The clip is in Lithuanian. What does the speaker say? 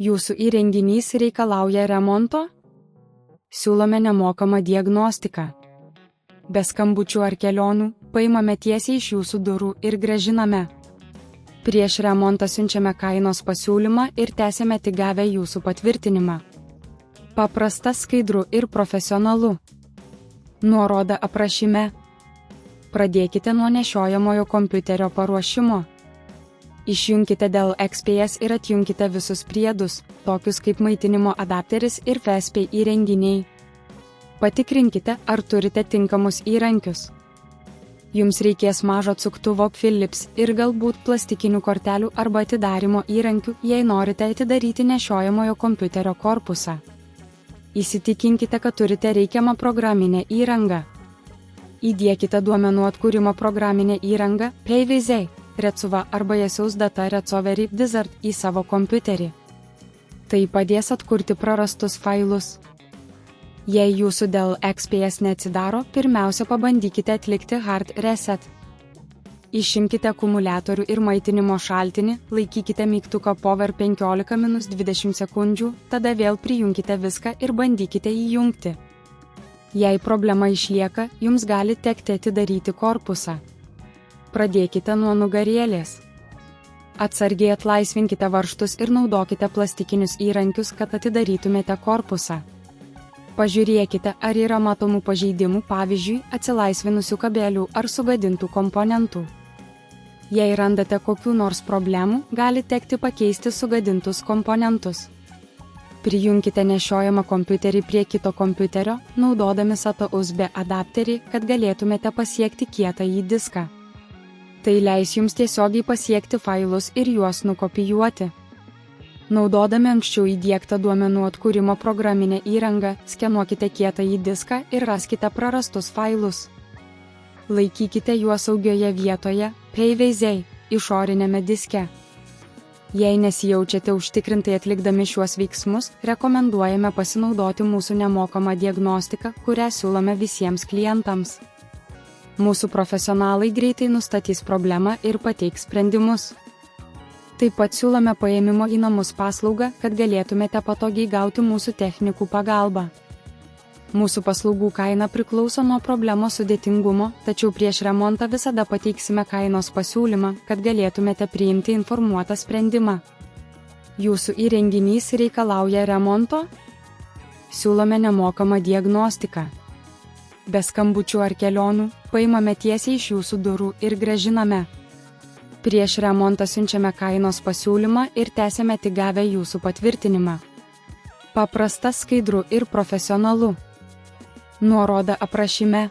Jūsų įrenginys reikalauja remonto? Siūlome nemokamą diagnostiką. Be skambučių ar kelionių, paimame tiesiai iš jūsų durų ir grąžiname. Prieš remontą siunčiame kainos pasiūlymą ir tęsiame tik gavę jūsų patvirtinimą. Paprasta, skaidru ir profesionalu. Nuoroda aprašyme. Pradėkite nuo nešiojamojo kompiuterio paruošimo. Išjunkite Dell XPS ir atjunkite visus priedus, tokius kaip maitinimo adapteris ir FSP įrenginiai. Patikrinkite, ar turite tinkamus įrankius. Jums reikės mažo atsuktuvo Philips ir galbūt plastikinių kortelių arba atidarimo įrankių, jei norite atidaryti nešiojamojo kompiuterio korpusą. Įsitikinkite, kad turite reikiamą programinę įrangą. Įdiekite duomenų atkūrimo programinę įrangą PayViz, Recuva arba Jesiaus Data Recovery Wizard į savo kompiuterį. Tai padės atkurti prarastus failus. Jei jūsų Dell XPS neatsidaro, pirmiausia pabandykite atlikti hard reset. Išimkite akumuliatorių ir maitinimo šaltinį, laikykite mygtuką Power 15–20 sekundžių, tada vėl prijunkite viską ir bandykite įjungti. Jei problema išlieka, jums gali tekti atidaryti korpusą. Pradėkite nuo nugarėlės. Atsargiai atlaisvinkite varžtus ir naudokite plastikinius įrankius, kad atidarytumėte korpusą. Pažiūrėkite, ar yra matomų pažeidimų, pavyzdžiui, atsilaisvinusių kabelių ar sugadintų komponentų. Jei randate kokių nors problemų, gali tekti pakeisti sugadintus komponentus. Prijunkite nešiojamą kompiuterį prie kito kompiuterio, naudodami SATA USB adapterį, kad galėtumėte pasiekti kietąjį diską. Tai leis jums tiesiogiai pasiekti failus ir juos nukopijuoti. Naudodami anksčiau įdiegtą duomenų atkūrimo programinę įrangą, skenuokite kietąjį diską ir raskite prarastus failus. Laikykite juos saugioje vietoje, PayViz, išorinėme diske. Jei nesijaučiate užtikrintai atlikdami šiuos veiksmus, rekomenduojame pasinaudoti mūsų nemokamą diagnostiką, kurią siūlome visiems klientams. Mūsų profesionalai greitai nustatys problemą ir pateiks sprendimus. Taip pat siūlome paėmimo į namus paslaugą, kad galėtumėte patogiai gauti mūsų technikų pagalbą. Mūsų paslaugų kaina priklauso nuo problemos sudėtingumo, tačiau prieš remontą visada pateiksime kainos pasiūlymą, kad galėtumėte priimti informuotą sprendimą. Jūsų įrenginys reikalauja remonto? Siūlome nemokamą diagnostiką. Be skambučių ar kelionių, paimame tiesiai iš jūsų durų ir grąžiname. Prieš remontą siunčiame kainos pasiūlymą ir tęsiame tik gavę jūsų patvirtinimą. Paprasta, skaidru ir profesionalu. Nuoroda aprašyme.